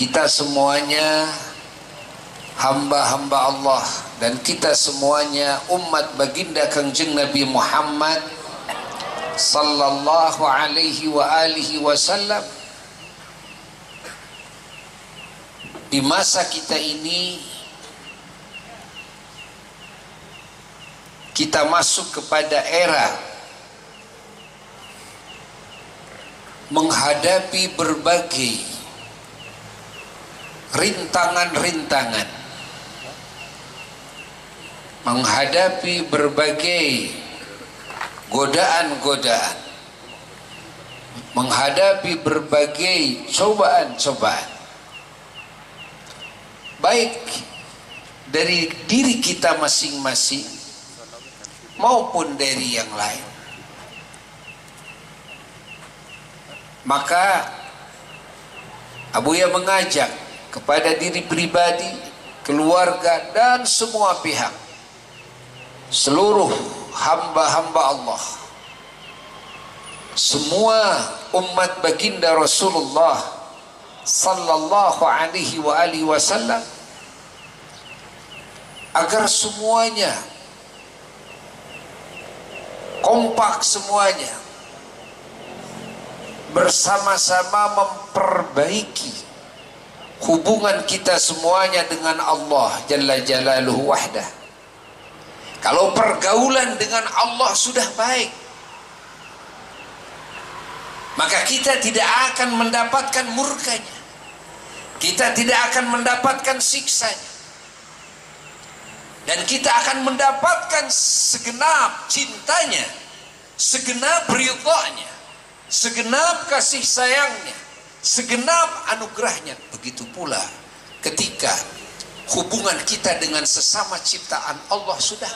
kita semuanya hamba-hamba Allah dan kita semuanya umat baginda Kangjeng Nabi Muhammad sallallahu alaihi wa alihi wasallam. Di masa kita ini kita masuk kepada era menghadapi berbagai rintangan-rintangan, menghadapi berbagai godaan-godaan, menghadapi berbagai cobaan-cobaan, baik dari diri kita masing-masing maupun dari yang lain. Maka Abuya mengajak kepada diri pribadi, keluarga dan semua pihak, seluruh hamba-hamba Allah, semua umat baginda Rasulullah sallallahu alaihi wa alihi wasallam, agar semuanya kompak, semuanya bersama-sama memperbaiki hubungan kita semuanya dengan Allah Jalla Jalaluhu wahdah. Kalau pergaulan dengan Allah sudah baik, maka kita tidak akan mendapatkan murkanya, kita tidak akan mendapatkan siksanya, dan kita akan mendapatkan segenap cintanya, segenap ridhanya, segenap kasih sayangnya, segenap anugerahnya. Begitu pula ketika hubungan kita dengan sesama ciptaan Allah sudah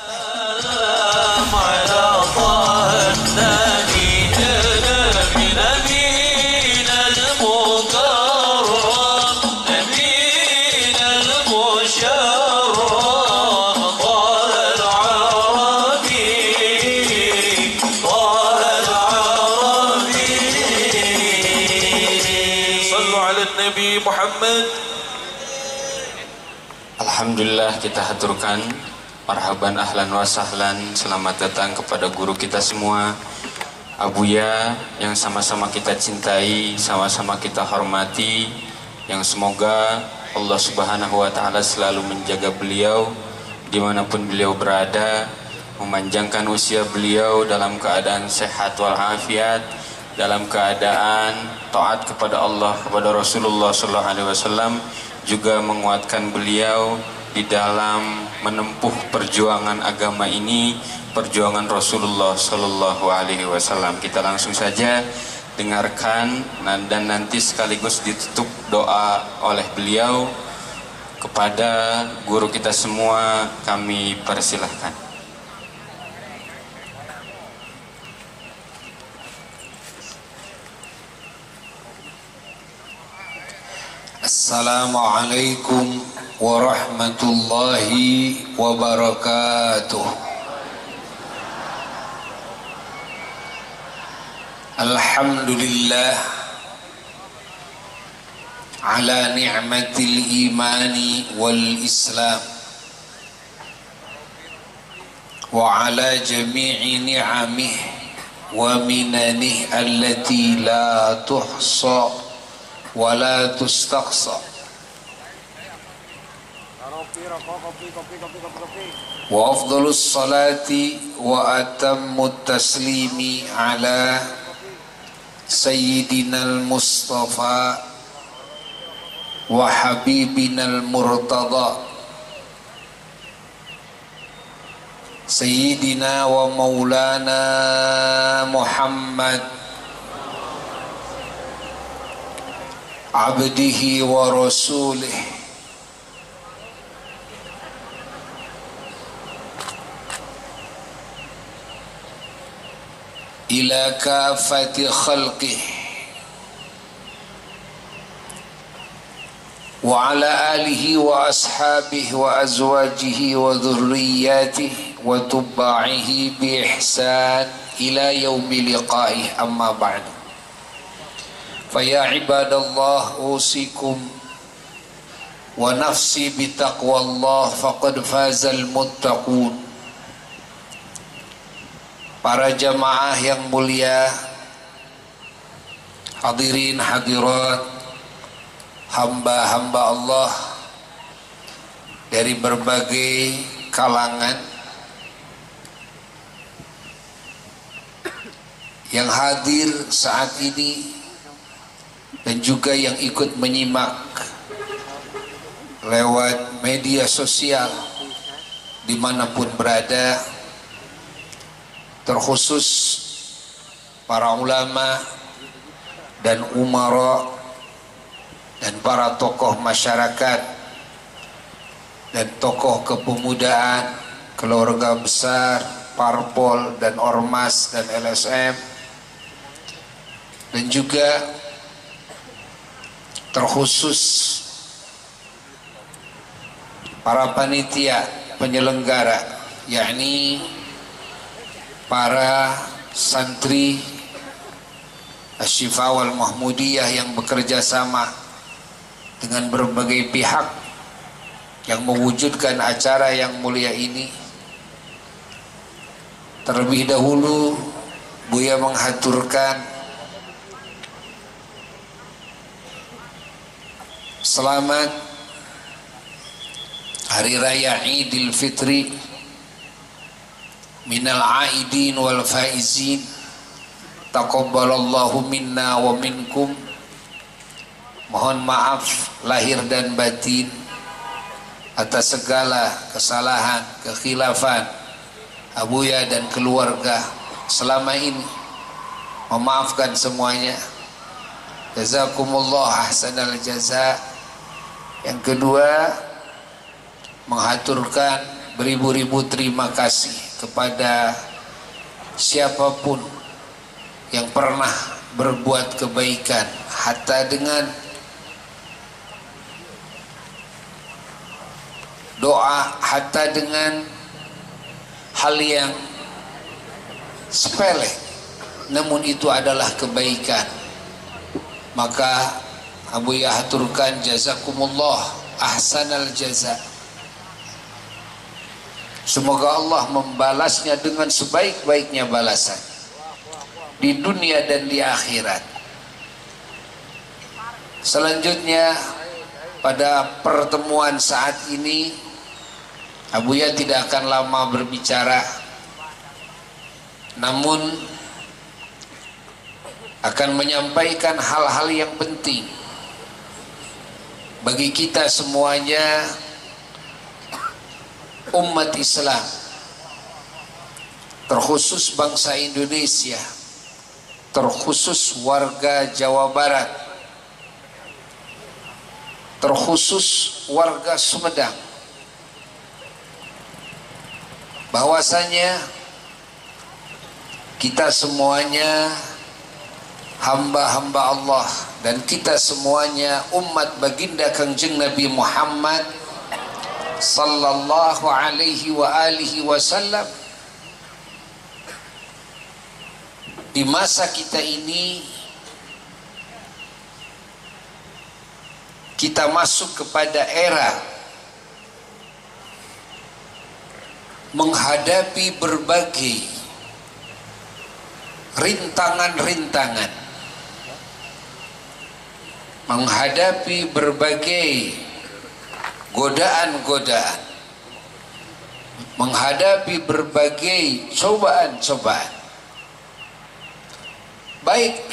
Alhamdulillah, kita haturkan marhaban ahlan wa sahlan, selamat datang kepada guru kita semua, Abuya, yang sama-sama kita cintai, sama-sama kita hormati, yang semoga Allah Subhanahu wa ta'ala selalu menjaga beliau dimanapun beliau berada, memanjangkan usia beliau dalam keadaan sehat walafiat, dalam keadaan taat kepada Allah, kepada Rasulullah sallallahu alaihi wasallam, juga menguatkan beliau di dalam menempuh perjuangan agama ini, perjuangan Rasulullah sallallahu alaihi wasallam. Kita langsung saja dengarkan dan nanti sekaligus ditutup doa oleh beliau. Kepada guru kita semua kami persilahkan. Assalamualaikum warahmatullahi wabarakatuh. Alhamdulillah ala ni'matil imani wal islam wa ala jami'i ni'amih wa minanih allati la tuhsa wala tustaqsa. Wa afdalus salati wa atammut taslimi ala sayyidinal mustafa wa habibinal murtada sayyidina wa maulana Muhammad abdihi wa rasulih ila kafati khalqih wa ala alihi wa ashabihi wa azwajihi wa dhurriyyatihi wa tubba'ihi bi ihsan ila yaumi liqa'ih, amma ba'du. Faya ibadallah, usikum wa nafsi bitaqwallah faqad fazal muttaqun. Para jamaah yang mulia, hadirin hadirat, hamba-hamba Allah dari berbagai kalangan yang hadir saat ini dan juga yang ikut menyimak lewat media sosial dimanapun berada, terkhusus para ulama dan umara dan para tokoh masyarakat dan tokoh kepemudaan, keluarga besar, parpol dan ormas dan LSM, dan juga terkhusus para panitia penyelenggara, yakni para santri Asy-Syifa wal Mahmudiyah yang bekerja sama dengan berbagai pihak yang mewujudkan acara yang mulia ini. Terlebih dahulu Buya menghaturkan selamat Hari Raya Idul Fitri minal aidin wal faizin, taqabbalallahu minna wa minkum. Mohon maaf lahir dan batin atas segala kesalahan, kekhilafan Abuya dan keluarga selama ini. Memaafkan semuanya. Jazakumullah ahsanal jaza. Yang kedua, menghaturkan beribu-ribu terima kasih kepada siapapun yang pernah berbuat kebaikan, hatta dengan doa, hatta dengan hal yang sepele, namun itu adalah kebaikan. Maka Abuya haturkan jazakumullah ahsanal jaza. Semoga Allah membalasnya dengan sebaik-baiknya balasan di dunia dan di akhirat. Selanjutnya, pada pertemuan saat ini Abuya tidak akan lama berbicara, namun akan menyampaikan hal-hal yang penting bagi kita semuanya, umat Islam, terkhusus bangsa Indonesia, terkhusus warga Jawa Barat, terkhusus warga Sumedang, bahwasanya kita semuanya hamba-hamba Allah dan kita semuanya umat baginda Kangjeng Nabi Muhammad sallallahu alaihi wa alihi wasallam. Di masa kita ini kita masuk kepada era menghadapi berbagai rintangan-rintangan, menghadapi berbagai godaan-godaan, menghadapi berbagai cobaan-cobaan, baik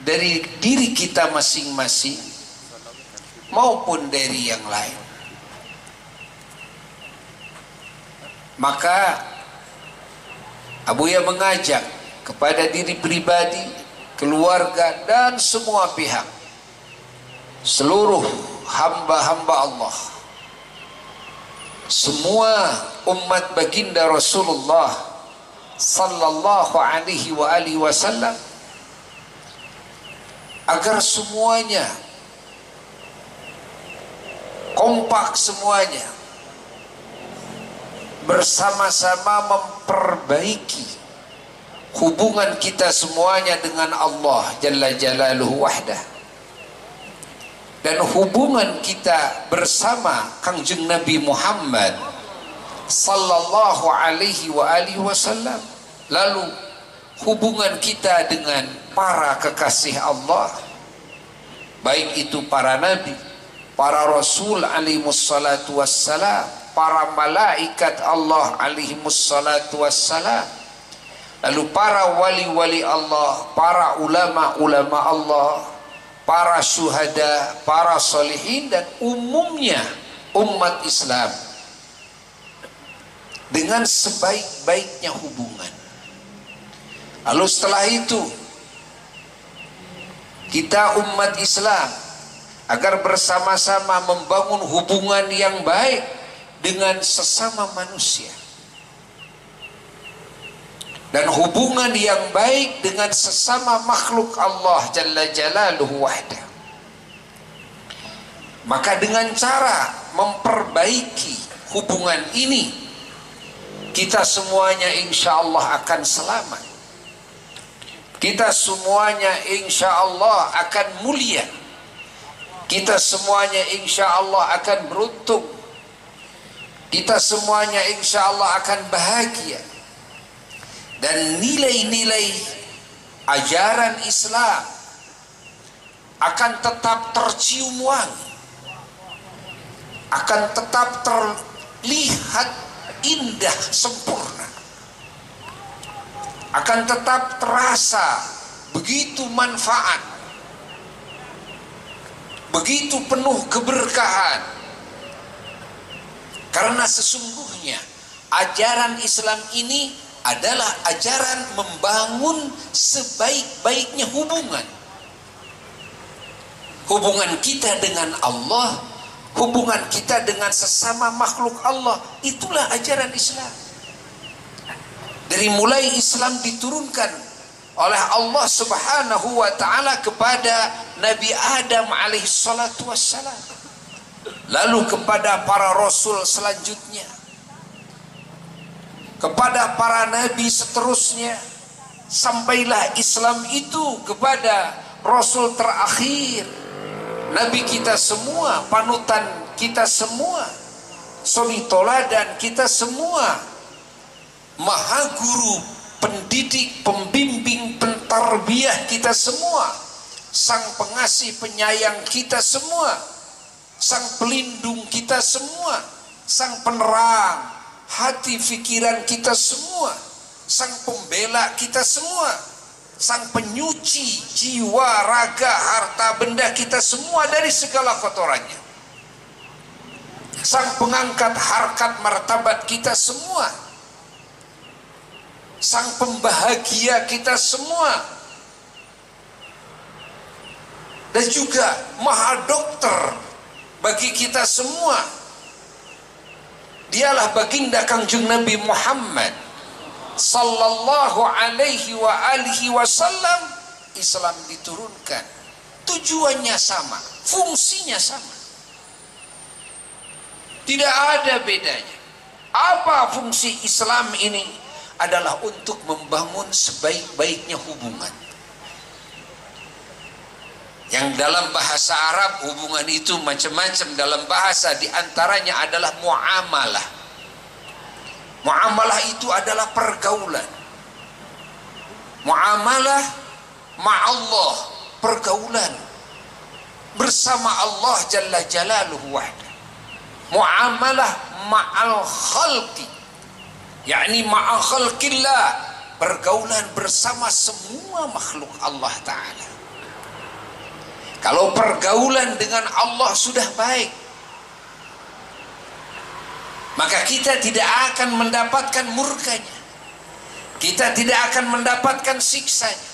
dari diri kita masing-masing maupun dari yang lain. Maka Abuya mengajak kepada diri pribadi, keluarga dan semua pihak, seluruh hamba-hamba Allah, semua umat baginda Rasulullah sallallahu alaihi wa alihi wasallam, agar semuanya kompak, semuanya bersama-sama memperbaiki hubungan kita semuanya dengan Allah Jalla Jalaluhu wahdah. dan hubungan kita bersama Kangjeng Nabi Muhammad sallallahu alaihi wa alihi wasallam, lalu hubungan kita dengan para kekasih Allah, baik itu para nabi, para rasul alaihimussalatu wassalam, para malaikat Allah alaihimussalatu wassalam, lalu para wali-wali Allah, para ulama-ulama Allah, para syuhada, para solihin, dan umumnya umat Islam dengan sebaik-baiknya hubungan. Lalu setelah itu kita umat Islam agar bersama-sama membangun hubungan yang baik dengan sesama manusia, dan hubungan yang baik dengan sesama makhluk Allah Jalla Jalaluhu wahda. Maka dengan cara memperbaiki hubungan ini, kita semuanya insya Allah akan selamat. Kita semuanya insya Allah akan mulia. Kita semuanya insya Allah akan beruntung. Kita semuanya insya Allah akan bahagia. Dan nilai-nilai ajaran Islam akan tetap tercium wangi, akan tetap terlihat indah sempurna, akan tetap terasa begitu manfaat, begitu penuh keberkahan. Karena sesungguhnya ajaran Islam ini adalah ajaran membangun sebaik-baiknya hubungan. Hubungan kita dengan Allah, hubungan kita dengan sesama makhluk Allah, itulah ajaran Islam. Dari mulai Islam diturunkan oleh Allah Subhanahu wa ta'ala kepada Nabi Adam alaihi salatu wassalam, lalu kepada para rasul selanjutnya, kepada para nabi seterusnya, sampailah Islam itu kepada rasul terakhir, nabi kita semua, panutan kita semua, suri toladan kita semua, maha guru, pendidik, pembimbing, pentarbiyah kita semua, sang pengasih penyayang kita semua, sang pelindung kita semua, sang penerang hati pikiran kita semua, sang pembela kita semua, sang penyuci jiwa, raga, harta benda kita semua dari segala kotorannya, sang pengangkat harkat martabat kita semua, sang pembahagia kita semua, dan juga maha dokter bagi kita semua. Dialah baginda Kangjeng Nabi Muhammad sallallahu alaihi wa alihi wasallam. Islam diturunkan, tujuannya sama, fungsinya sama, tidak ada bedanya. Apa fungsi Islam ini? Adalah untuk membangun sebaik-baiknya hubungan. Yang dalam bahasa Arab hubungan itu macam-macam dalam bahasa, diantaranya adalah muamalah. Muamalah itu adalah pergaulan. Muamalah ma'allah, pergaulan bersama Allah Jalla Jalaluhu wahda. Muamalah ma'al khalqi, yakni ma'a khalqillah, pergaulan bersama semua makhluk Allah Ta'ala. Kalau pergaulan dengan Allah sudah baik, maka kita tidak akan mendapatkan murkanya, kita tidak akan mendapatkan siksanya,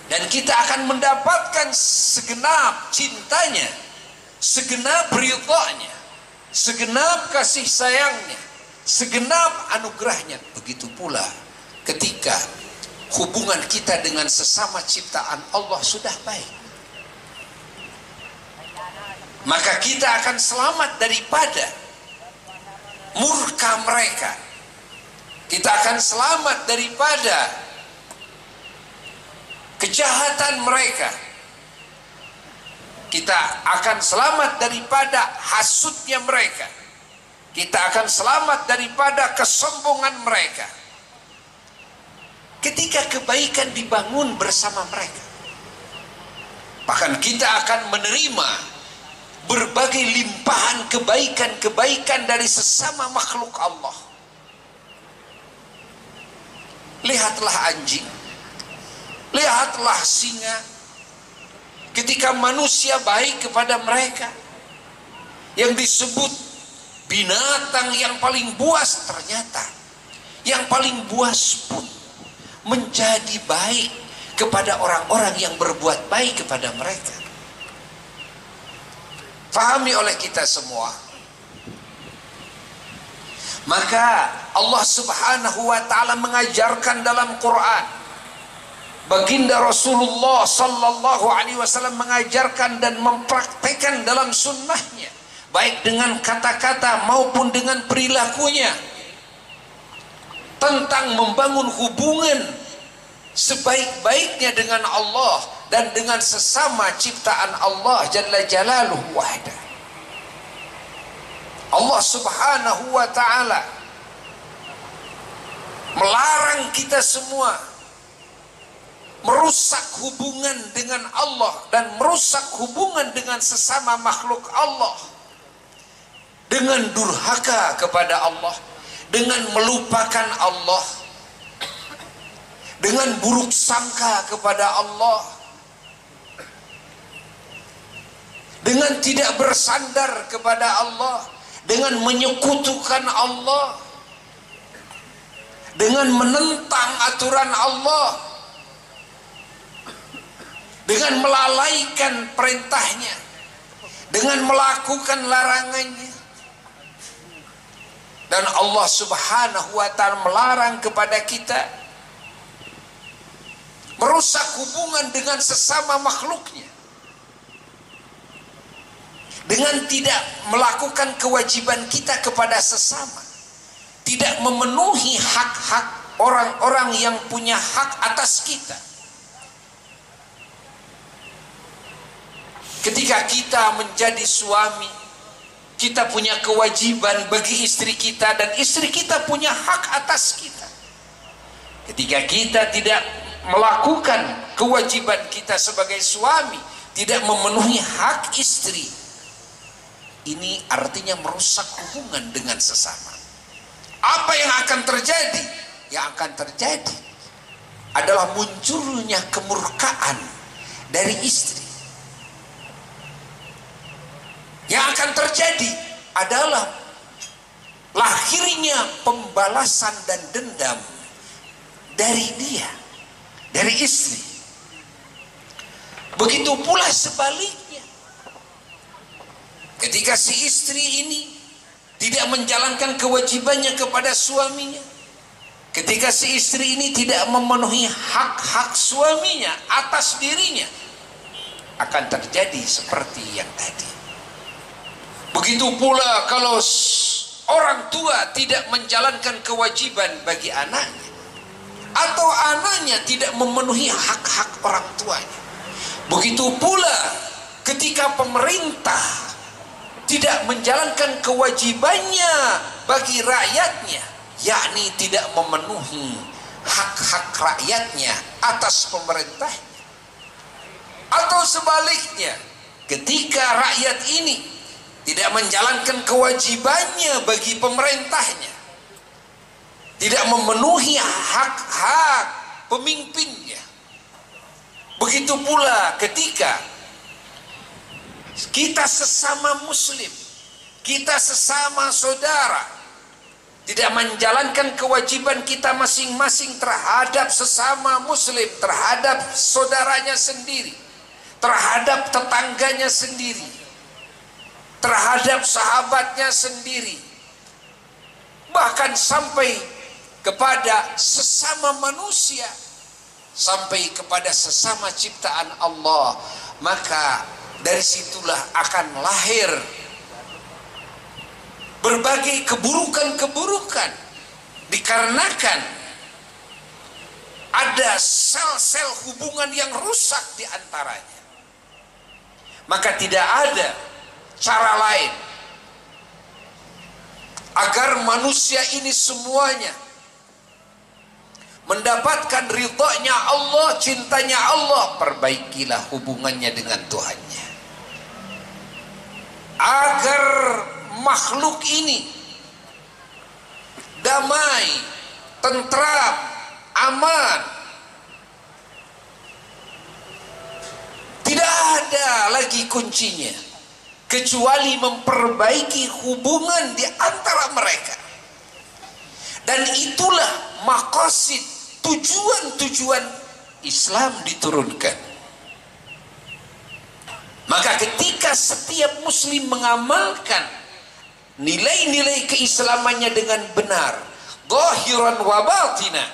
dan kita akan mendapatkan segenap cintanya, segenap ridhanya, segenap kasih sayangnya, segenap anugerahnya. Begitu pula ketika hubungan kita dengan sesama ciptaan Allah sudah baik, maka kita akan selamat daripada murka mereka. Kita akan selamat daripada kejahatan mereka. Kita akan selamat daripada hasutnya mereka. Kita akan selamat daripada kesombongan mereka. Ketika kebaikan dibangun bersama mereka, bahkan kita akan menerima berbagai limpahan kebaikan-kebaikan dari sesama makhluk Allah. Lihatlah anjing, lihatlah singa. Ketika manusia baik kepada mereka, yang disebut binatang yang paling buas, ternyata yang paling buas pun menjadi baik kepada orang-orang yang berbuat baik kepada mereka. Fahami oleh kita semua. Maka Allah Subhanahu wa ta'ala mengajarkan dalam Quran, baginda Rasulullah sallallahu alaihi wasallam mengajarkan dan mempraktekkan dalam sunnahnya, baik dengan kata-kata maupun dengan perilakunya, tentang membangun hubungan sebaik-baiknya dengan Allah dan dengan sesama ciptaan Allah Jalla Jalaluhu wahda. Allah Subhanahu wa ta'ala melarang kita semua merusak hubungan dengan Allah dan merusak hubungan dengan sesama makhluk Allah dengan durhaka kepada Allah, dengan melupakan Allah, dengan buruk sangka kepada Allah, dengan tidak bersandar kepada Allah, dengan menyekutukan Allah, dengan menentang aturan Allah, dengan melalaikan perintahnya, dengan melakukan larangannya. Dan Allah Subhanahu wa ta'ala melarang kepada kita merusak hubungan dengan sesama makhluknya, dengan tidak melakukan kewajiban kita kepada sesama, tidak memenuhi hak-hak orang-orang yang punya hak atas kita. Ketika kita menjadi suami, kita punya kewajiban bagi istri kita dan istri kita punya hak atas kita. Ketika kita tidak melakukan kewajiban kita sebagai suami, tidak memenuhi hak istri, ini artinya merusak hubungan dengan sesama. Apa yang akan terjadi? Yang akan terjadi adalah munculnya kemurkaan dari istri. Yang akan terjadi adalah lahirnya pembalasan dan dendam dari dia, dari istri. Begitu pula sebaliknya. Ketika si istri ini tidak menjalankan kewajibannya kepada suaminya, ketika si istri ini tidak memenuhi hak-hak suaminya atas dirinya, akan terjadi seperti yang tadi. Begitu pula kalau orang tua tidak menjalankan kewajiban bagi anaknya, atau anaknya tidak memenuhi hak-hak orang tuanya. Begitu pula ketika pemerintah tidak menjalankan kewajibannya bagi rakyatnya, yakni tidak memenuhi hak-hak rakyatnya atas pemerintahnya. Atau sebaliknya, ketika rakyat ini tidak menjalankan kewajibannya bagi pemerintahnya, tidak memenuhi hak-hak pemimpinnya. Begitu pula ketika kita sesama muslim, kita sesama saudara, tidak menjalankan kewajiban kita masing-masing terhadap sesama muslim, terhadap saudaranya sendiri, terhadap tetangganya sendiri, terhadap sahabatnya sendiri, bahkan sampai kepada sesama manusia, sampai kepada sesama ciptaan Allah, maka dari situlah akan lahir berbagai keburukan-keburukan, dikarenakan ada sel-sel hubungan yang rusak di antaranya. Maka tidak ada cara lain agar manusia ini semuanya mendapatkan ridhonya Allah, cintanya Allah. Perbaikilah hubungannya dengan Tuhannya, agar makhluk ini damai, tentram, aman. Tidak ada lagi kuncinya kecuali memperbaiki hubungan di antara mereka. Dan itulah maqasid, tujuan-tujuan Islam diturunkan. Maka ketika setiap muslim mengamalkan nilai-nilai keislamannya dengan benar, zahiran wa batina,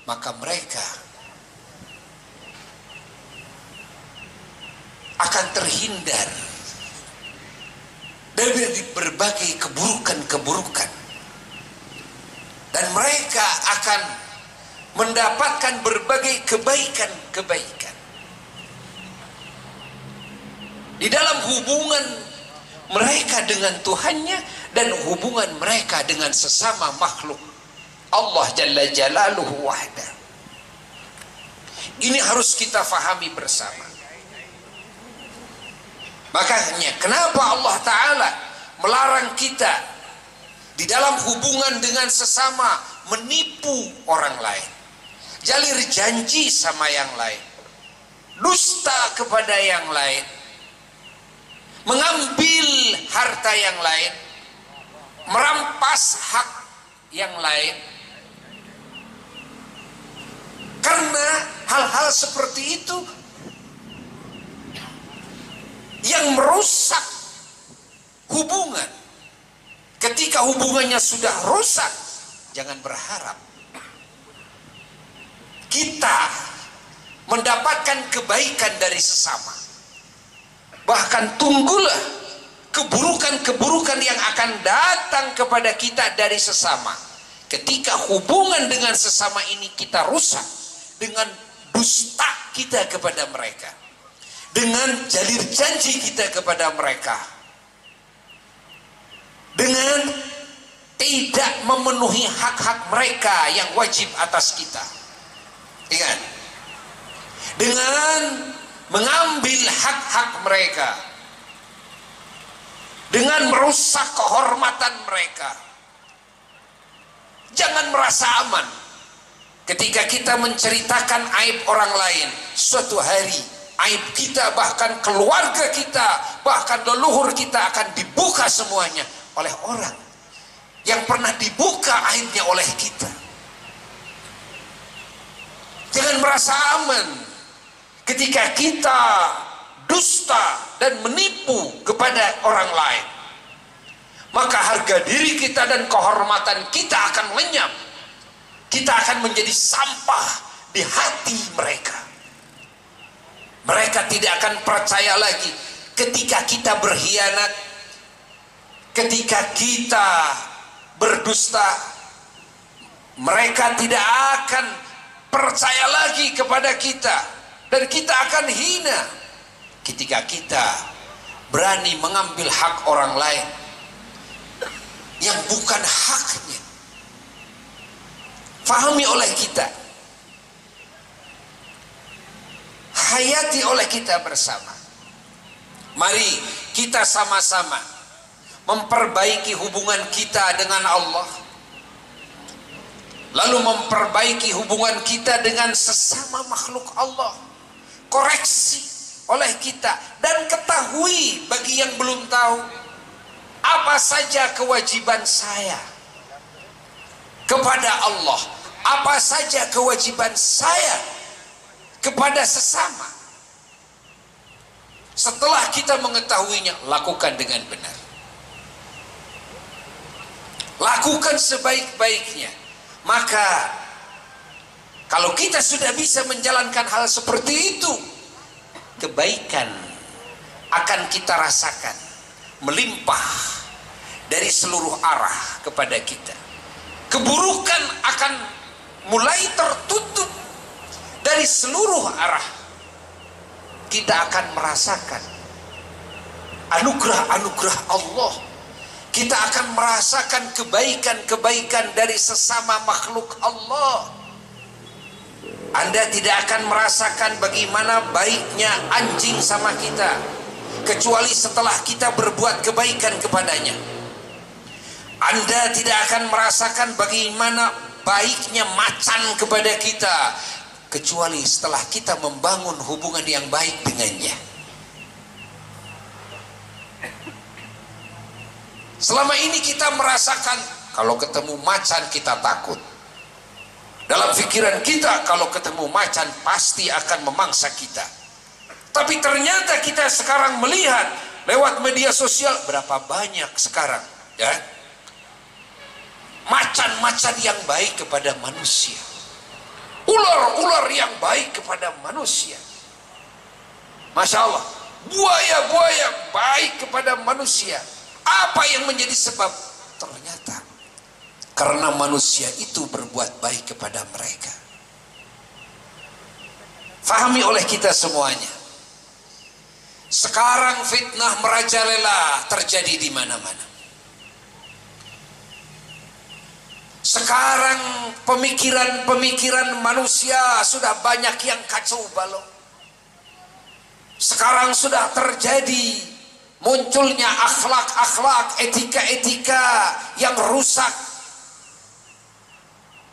maka mereka akan terhindar dari berbagai keburukan-keburukan, dan mereka akan mendapatkan berbagai kebaikan-kebaikan di dalam hubungan mereka dengan Tuhannya dan hubungan mereka dengan sesama makhluk Allah Jalla Jalaluhu wahda. Ini harus kita fahami bersama. Makanya kenapa Allah Ta'ala melarang kita di dalam hubungan dengan sesama menipu orang lain, jalir janji sama yang lain, dusta kepada yang lain, mengambil harta yang lain, merampas hak yang lain. Karena hal-hal seperti itu yang merusak hubungan. Ketika hubungannya sudah rusak, jangan berharap kita mendapatkan kebaikan dari sesama. Bahkan tunggulah keburukan-keburukan yang akan datang kepada kita dari sesama. Ketika hubungan dengan sesama ini kita rusak dengan dusta kita kepada mereka, dengan jalir janji kita kepada mereka, dengan tidak memenuhi hak-hak mereka yang wajib atas kita, ingat, dengan mengambil hak-hak mereka, dengan merusak kehormatan mereka. Jangan merasa aman ketika kita menceritakan aib orang lain. Suatu hari aib kita, bahkan keluarga kita, bahkan leluhur kita akan dibuka semuanya oleh orang yang pernah dibuka aibnya oleh kita. Jangan merasa aman ketika kita dusta dan menipu kepada orang lain. Maka harga diri kita dan kehormatan kita akan lenyap. Kita akan menjadi sampah di hati mereka. Mereka tidak akan percaya lagi ketika kita berkhianat, ketika kita berdusta. Mereka tidak akan percaya lagi kepada kita, dan kita akan hina ketika kita berani mengambil hak orang lain yang bukan haknya. Fahami oleh kita, hayati oleh kita bersama. Mari kita sama-sama memperbaiki hubungan kita dengan Allah, lalu memperbaiki hubungan kita dengan sesama makhluk Allah. Koreksi oleh kita, dan ketahui bagi yang belum tahu, apa saja kewajiban saya kepada Allah, apa saja kewajiban saya kepada sesama. Setelah kita mengetahuinya, lakukan dengan benar, lakukan sebaik-baiknya. Maka kalau kita sudah bisa menjalankan hal seperti itu, kebaikan akan kita rasakan melimpah dari seluruh arah kepada kita. Keburukan akan mulai tertutup dari seluruh arah. kita akan merasakan anugerah-anugerah Allah. Kita akan merasakan kebaikan-kebaikan dari sesama makhluk Allah. Anda tidak akan merasakan bagaimana baiknya anjing sama kita kecuali setelah kita berbuat kebaikan kepadanya. Anda tidak akan merasakan bagaimana baiknya macan kepada kita kecuali setelah kita membangun hubungan yang baik dengannya. Selama ini kita merasakan kalau ketemu macan kita takut. Dalam pikiran kita kalau ketemu macan pasti akan memangsa kita. Tapi ternyata kita sekarang melihat lewat media sosial berapa banyak sekarang, ya, macan-macan yang baik kepada manusia, ular-ular yang baik kepada manusia. Masya Allah, buaya-buaya baik kepada manusia. Apa yang menjadi sebab? Ternyata karena manusia itu berbuat baik kepada mereka. Fahami oleh kita semuanya. Sekarang fitnah merajalela terjadi di mana-mana. Sekarang pemikiran-pemikiran manusia sudah banyak yang kacau balau. Sekarang sudah terjadi munculnya akhlak-akhlak, etika-etika yang rusak,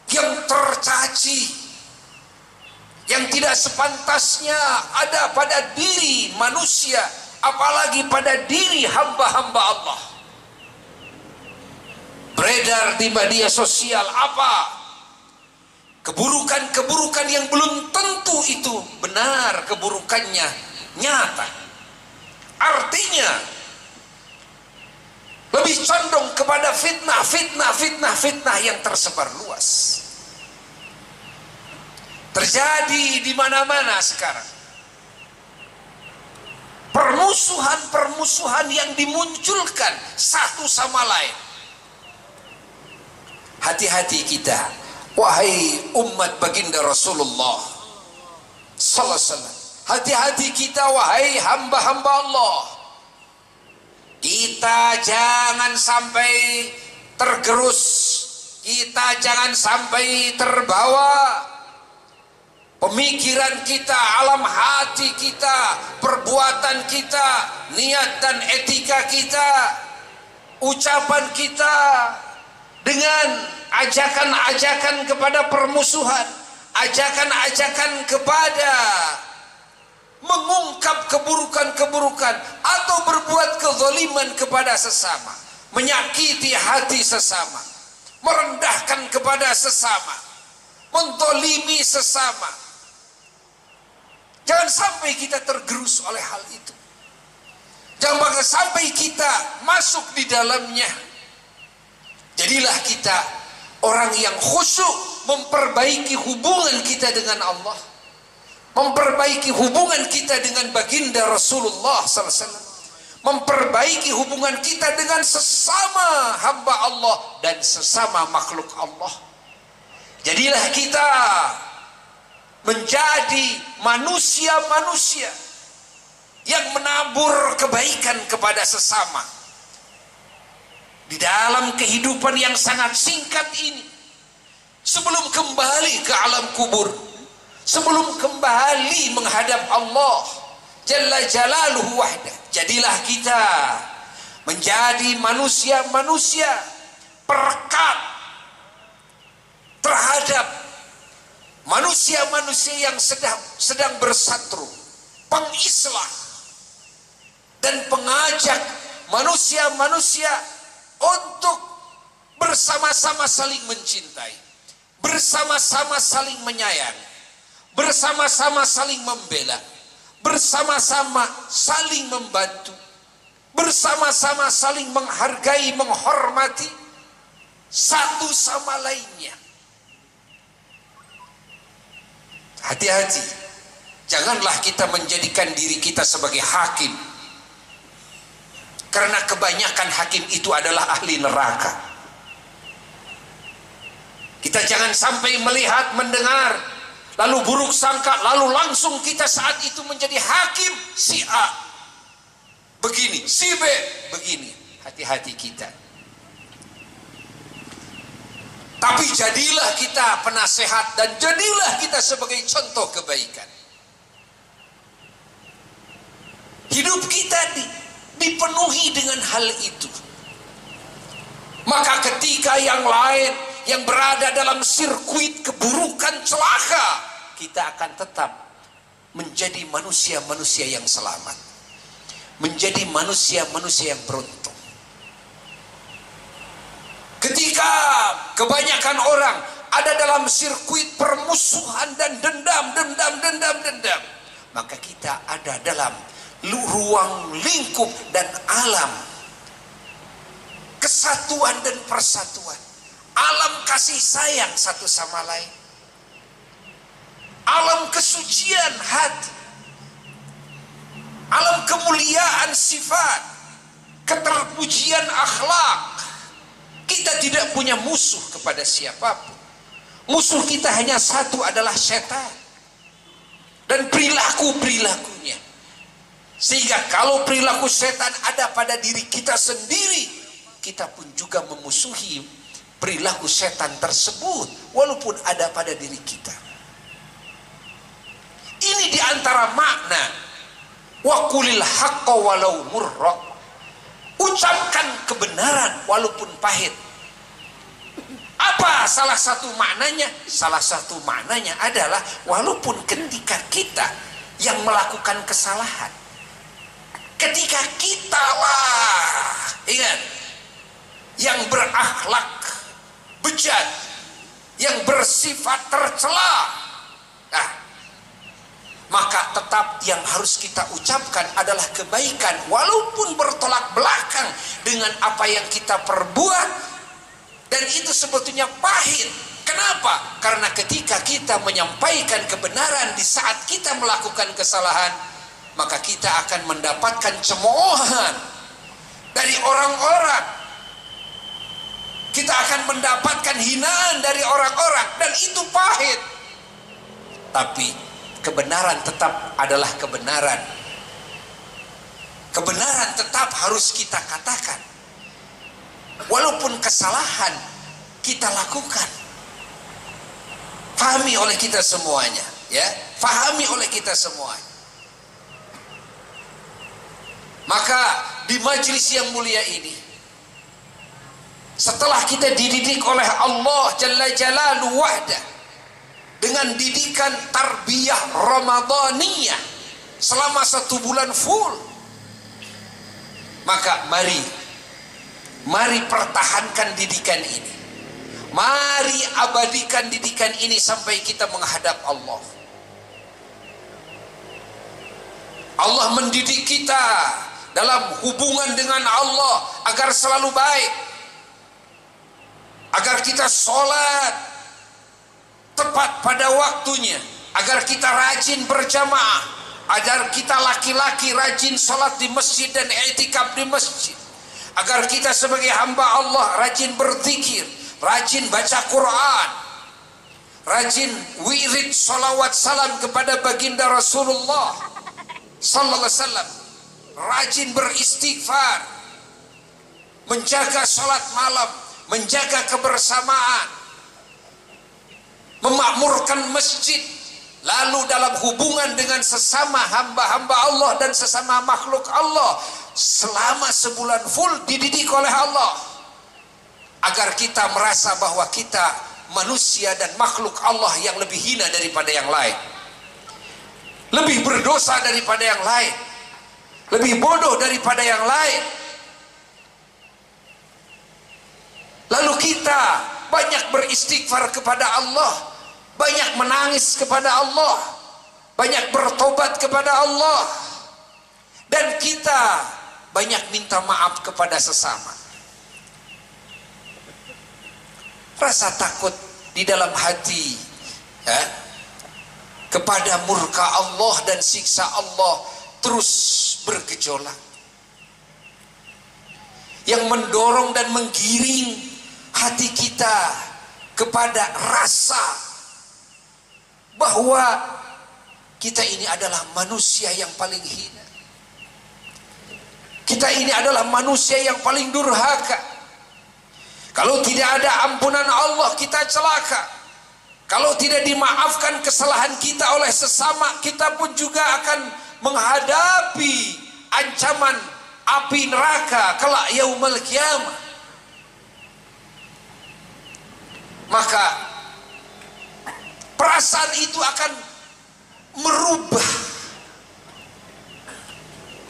yang tercaci, yang tidak sepantasnya ada pada diri manusia, apalagi pada diri hamba-hamba Allah. Beredar di media sosial apa? Keburukan-keburukan yang belum tentu itu benar, keburukannya nyata. Artinya lebih condong kepada fitnah yang tersebar luas. Terjadi di mana-mana sekarang. Permusuhan-permusuhan yang dimunculkan satu sama lain. Hati-hati kita, wahai umat baginda Rasulullah sallallahu alaihi wasallam. Hati-hati kita, wahai hamba-hamba Allah. Kita jangan sampai tergerus, kita jangan sampai terbawa pemikiran kita, alam hati kita, perbuatan kita, niat dan etika kita, ucapan kita dengan ajakan-ajakan kepada permusuhan, ajakan-ajakan kepada mengungkap keburukan-keburukan atau berbuat kezaliman kepada sesama, menyakiti hati sesama, merendahkan kepada sesama, mentolimi sesama. Jangan sampai kita tergerus oleh hal itu. Jangan sampai kita masuk di dalamnya. Jadilah kita orang yang khusyuk, memperbaiki hubungan kita dengan Allah, memperbaiki hubungan kita dengan baginda Rasulullah SAW, memperbaiki hubungan kita dengan sesama hamba Allah dan sesama makhluk Allah. Jadilah kita menjadi manusia-manusia yang menabur kebaikan kepada sesama. Di dalam kehidupan yang sangat singkat ini, sebelum kembali ke alam kubur, sebelum kembali menghadap Allah Jalla Jalaluhu wahdah, jadilah kita menjadi manusia-manusia perekat terhadap manusia-manusia yang sedang bersatu, pengislah dan pengajak manusia-manusia untuk bersama-sama saling mencintai, bersama-sama saling menyayang, bersama-sama saling membela, bersama-sama saling membantu, bersama-sama saling menghargai, menghormati satu sama lainnya. Hati-hati, janganlah kita menjadikan diri kita sebagai hakim, karena kebanyakan hakim itu adalah ahli neraka. Kita jangan sampai melihat, mendengar lalu buruk sangka, lalu langsung kita saat itu menjadi hakim. Si A begini, si B begini. Hati-hati kita. Tapi jadilah kita penasehat dan jadilah kita sebagai contoh kebaikan. Hidup kita dipenuhi dengan hal itu. Maka ketika yang lain yang berada dalam sirkuit keburukan celaka, kita akan tetap menjadi manusia-manusia yang selamat, menjadi manusia-manusia yang beruntung. Ketika kebanyakan orang ada dalam sirkuit permusuhan dan dendam, maka kita ada dalam ruang lingkup dan alam kesatuan dan persatuan, alam kasih sayang satu sama lain, alam kesucian hati, alam kemuliaan sifat, keterpujian akhlak. Kita tidak punya musuh kepada siapapun. Musuh kita hanya satu, adalah setan dan perilaku-perilakunya. Sehingga kalau perilaku setan ada pada diri kita sendiri, kita pun juga memusuhi perilaku setan tersebut walaupun ada pada diri kita. Ini diantara makna wa qulil haqqa walau murra. Ucapkan kebenaran walaupun pahit. Apa salah satu maknanya? Salah satu maknanya adalah walaupun ketika kita yang melakukan kesalahan, ketika kitalah, ingat, yang berakhlak bejat, yang bersifat tercela, maka tetap yang harus kita ucapkan adalah kebaikan walaupun bertolak belakang dengan apa yang kita perbuat, dan itu sebetulnya pahit. Kenapa? Karena ketika kita menyampaikan kebenaran di saat kita melakukan kesalahan, maka kita akan mendapatkan cemoohan dari orang-orang, kita akan mendapatkan hinaan dari orang-orang, dan itu pahit. Tapi kebenaran tetap adalah kebenaran. Kebenaran tetap harus kita katakan. Walaupun kesalahan kita lakukan. Fahami oleh kita semuanya, ya. Fahami oleh kita semuanya. Maka di majelis yang mulia ini, setelah kita dididik oleh Allah Jalla Jalaluhu wahda dengan didikan tarbiyah Ramadaniyah selama 1 bulan full, maka mari pertahankan didikan ini, mari abadikan didikan ini sampai kita menghadap Allah. Allah mendidik kita dalam hubungan dengan Allah agar selalu baik, agar kita sholat tepat pada waktunya, agar kita rajin berjamaah, agar kita laki-laki rajin sholat di masjid dan i'tikaf di masjid, agar kita sebagai hamba Allah rajin berzikir, rajin baca Quran, rajin wirid salawat salam kepada baginda Rasulullah sallallahu alaihi wasallam, rajin beristighfar, menjaga sholat malam, menjaga kebersamaan, memakmurkan masjid, lalu dalam hubungan dengan sesama hamba-hamba Allah dan sesama makhluk Allah selama sebulan full dididik oleh Allah, agar kita merasa bahwa kita manusia dan makhluk Allah yang lebih hina daripada yang lain, lebih berdosa daripada yang lain, lebih bodoh daripada yang lain. Lalu kita banyak beristighfar kepada Allah, banyak menangis kepada Allah, banyak bertobat kepada Allah, dan kita banyak minta maaf kepada sesama. Rasa takut di dalam hati kepada murka Allah dan siksa Allah terus bergejolak, yang mendorong dan menggiring hati kita kepada rasa bahwa kita ini adalah manusia yang paling hina. Kita ini adalah manusia yang paling durhaka. Kalau tidak ada ampunan Allah, kita celaka. Kalau tidak dimaafkan kesalahan kita oleh sesama, kita pun juga akan menghadapi ancaman api neraka kelak yaumul qiyamah. Maka perasaan itu akan merubah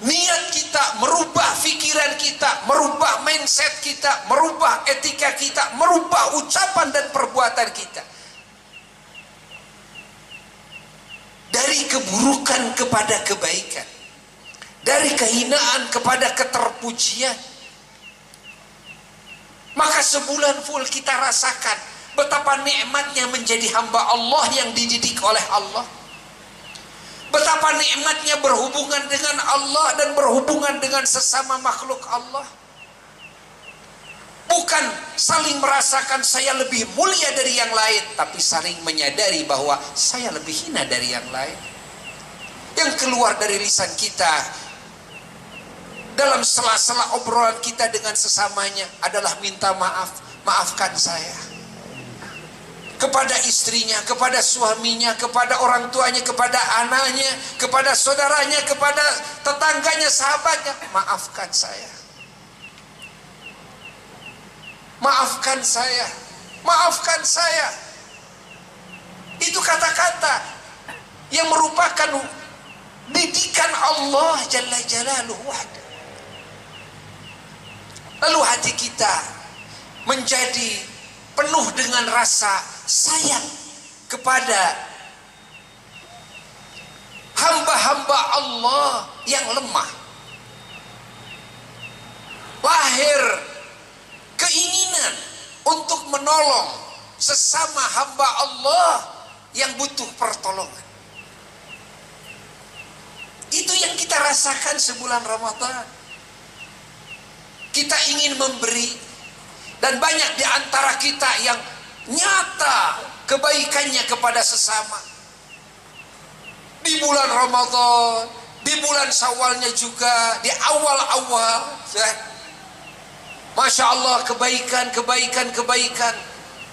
niat kita, merubah pikiran kita, merubah mindset kita, merubah etika kita, merubah ucapan dan perbuatan kita. Dari keburukan kepada kebaikan, dari kehinaan kepada keterpujian. Maka sebulan full kita rasakan betapa nikmatnya menjadi hamba Allah yang dididik oleh Allah. Betapa nikmatnya berhubungan dengan Allah dan berhubungan dengan sesama makhluk Allah. Bukan saling merasakan saya lebih mulia dari yang lain, tapi saling menyadari bahwa saya lebih hina dari yang lain. Yang keluar dari lisan kita dalam sela-sela obrolan kita dengan sesamanya adalah minta maaf, maafkan saya. Kepada istrinya, kepada suaminya, kepada orang tuanya, kepada anaknya, kepada saudaranya, kepada tetangganya, sahabatnya, maafkan saya. Maafkan saya. Maafkan saya. Itu kata-kata yang merupakan didikan Allah Jalla Jalaluhu wahda. Lalu hati kita menjadi penuh dengan rasa sayang kepada hamba-hamba Allah yang lemah. Lahir keinginan untuk menolong sesama hamba Allah yang butuh pertolongan. Itu yang kita rasakan sebulan Ramadan. Kita ingin memberi, dan banyak di antara kita yang nyata kebaikannya kepada sesama. Di bulan Ramadan, di bulan Syawalnya juga, di awal-awal, Masya Allah, kebaikan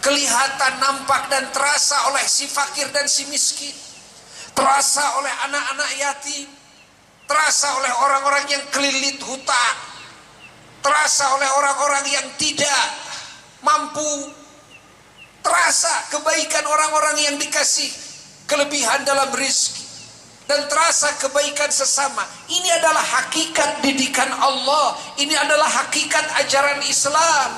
kelihatan, nampak dan terasa oleh si fakir dan si miskin, terasa oleh anak-anak yatim, terasa oleh orang-orang yang kelilit hutang, terasa oleh orang-orang yang tidak mampu, terasa kebaikan orang-orang yang dikasih kelebihan dalam rezeki, dan terasa kebaikan sesama. Ini adalah hakikat didikan Allah. Ini adalah hakikat ajaran Islam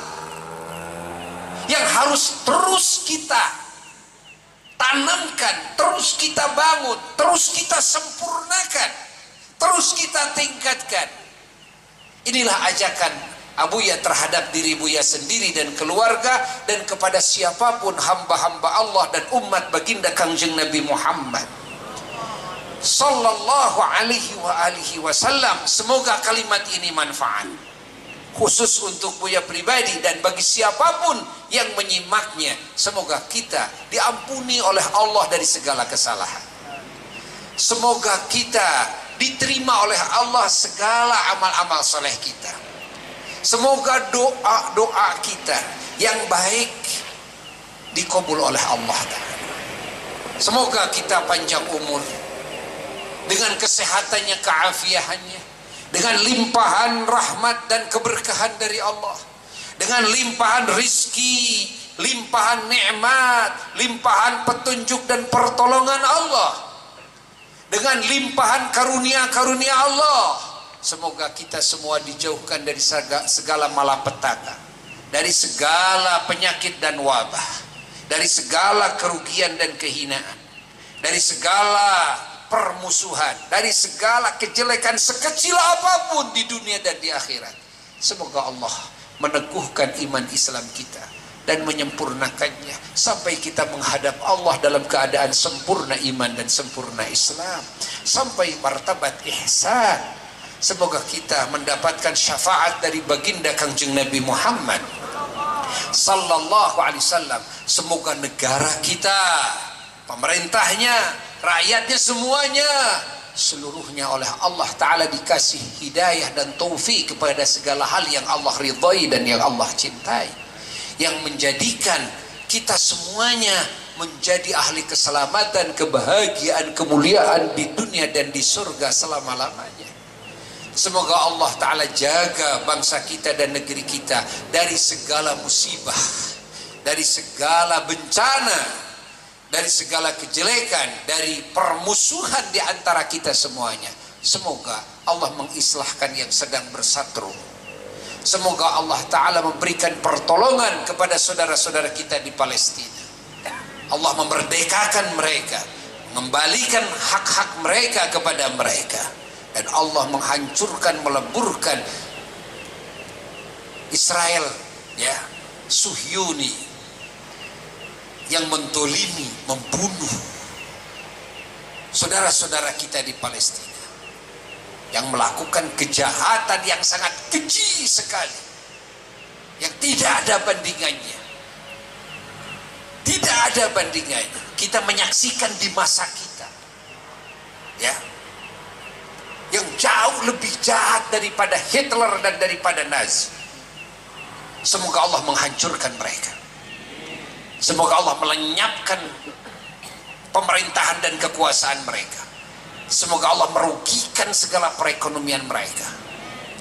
yang harus terus kita tanamkan, terus kita bangun, terus kita sempurnakan, terus kita tingkatkan. Inilah ajakan Abuya terhadap diri Buya sendiri dan keluarga, dan kepada siapapun hamba-hamba Allah dan umat baginda Kangjeng Nabi Muhammad sallallahu alaihi wasallam. Semoga kalimat ini manfaat khusus untuk Buya pribadi dan bagi siapapun yang menyimaknya. Semoga kita diampuni oleh Allah dari segala kesalahan. Semoga kita diterima oleh Allah segala amal-amal soleh kita. Semoga doa-doa kita yang baik dikabul oleh Allah Ta'ala. Semoga kita panjang umur dengan kesehatannya, keafiahannya, dengan limpahan rahmat dan keberkahan dari Allah, dengan limpahan rizki, limpahan nikmat, limpahan petunjuk dan pertolongan Allah, dengan limpahan karunia-karunia Allah. Semoga kita semua dijauhkan dari segala malapetaka, dari segala penyakit dan wabah, dari segala kerugian dan kehinaan, dari segala permusuhan, dari segala kejelekan sekecil apapun di dunia dan di akhirat. Semoga Allah meneguhkan iman Islam kita dan menyempurnakannya sampai kita menghadap Allah dalam keadaan sempurna iman dan sempurna Islam, sampai martabat ihsan. Semoga kita mendapatkan syafaat dari baginda Kangjeng Nabi Muhammad sallallahu alaihi wasallam. Semoga negara kita pemerintahnya, rakyatnya, semuanya seluruhnya oleh Allah Ta'ala dikasih hidayah dan taufik kepada segala hal yang Allah ridhai dan yang Allah cintai, yang menjadikan kita semuanya menjadi ahli keselamatan, kebahagiaan, kemuliaan di dunia dan di surga selama-lamanya. Semoga Allah Ta'ala jaga bangsa kita dan negeri kita dari segala musibah, dari segala bencana, dari segala kejelekan, dari permusuhan di antara kita semuanya. Semoga Allah mengislahkan yang sedang bersatru. Semoga Allah Ta'ala memberikan pertolongan kepada saudara-saudara kita di Palestina. Allah memerdekakan mereka, mengembalikan hak-hak mereka kepada mereka, dan Allah menghancurkan, meleburkan Israel, ya, Suhyuni, yang mentolimi, membunuh saudara-saudara kita di Palestina, yang melakukan kejahatan yang sangat keji sekali, yang tidak ada bandingannya. Tidak ada bandingannya. Kita menyaksikan di masa kita, ya, yang jauh lebih jahat daripada Hitler dan daripada Nazi. Semoga Allah menghancurkan mereka. Semoga Allah melenyapkan pemerintahan dan kekuasaan mereka. Semoga Allah merugikan segala perekonomian mereka.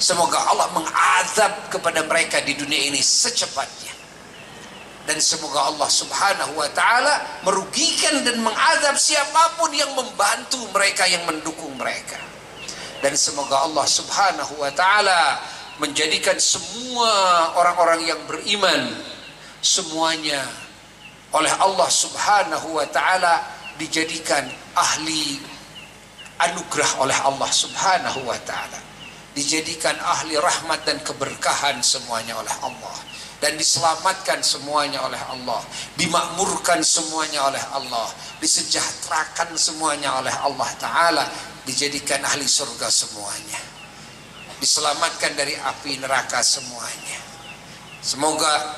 Semoga Allah mengazab kepada mereka di dunia ini secepatnya. Dan semoga Allah Subhanahu wa Ta'ala merugikan dan mengazab siapapun yang membantu mereka, yang mendukung mereka. Dan semoga Allah Subhanahu wa Ta'ala menjadikan semua orang-orang yang beriman semuanya oleh Allah Subhanahu wa Ta'ala dijadikan ahli anugerah oleh Allah Subhanahu wa Ta'ala, dijadikan ahli rahmat dan keberkahan semuanya oleh Allah, dan diselamatkan semuanya oleh Allah, dimakmurkan semuanya oleh Allah, disejahterakan semuanya oleh Allah Ta'ala, dijadikan ahli surga semuanya, diselamatkan dari api neraka semuanya. Semoga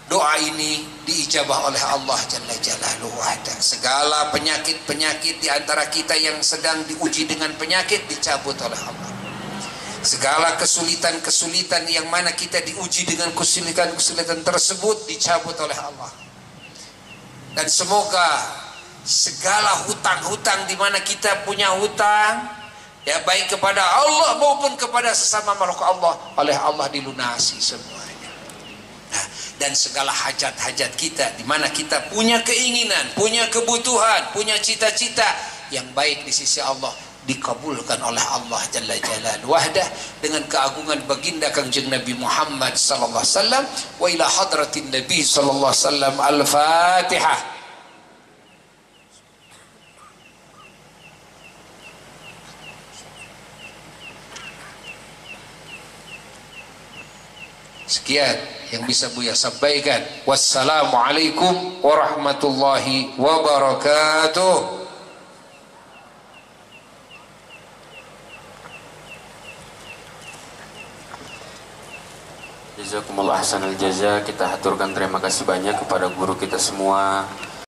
doa ini diijabah oleh Allah Jalla Jalaluhu wahda. Segala penyakit-penyakit di antara kita yang sedang diuji dengan penyakit dicabut oleh Allah. Segala kesulitan-kesulitan yang mana kita diuji dengan kesulitan-kesulitan tersebut dicabut oleh Allah. Dan semoga segala hutang-hutang di mana kita punya hutang, ya, baik kepada Allah maupun kepada sesama makhluk Allah, oleh Allah dilunasi semuanya. Nah, dan segala hajat-hajat kita di mana kita punya keinginan, punya kebutuhan, punya cita-cita yang baik di sisi Allah, dikabulkan oleh Allah Jalla Jalaluhu wahdah dengan keagungan baginda Kangjeng Nabi Muhammad sallallahu alaihi wasallam. Wa ila hadratin Nabi sallallahu alaihi wasallam. Al-Fatihah. Sekian yang bisa Buya sampaikan. Wassalamualaikum warahmatullahi wabarakatuh. Jazakumullah ahsanal jaza. Kita haturkan terima kasih banyak kepada guru kita semua,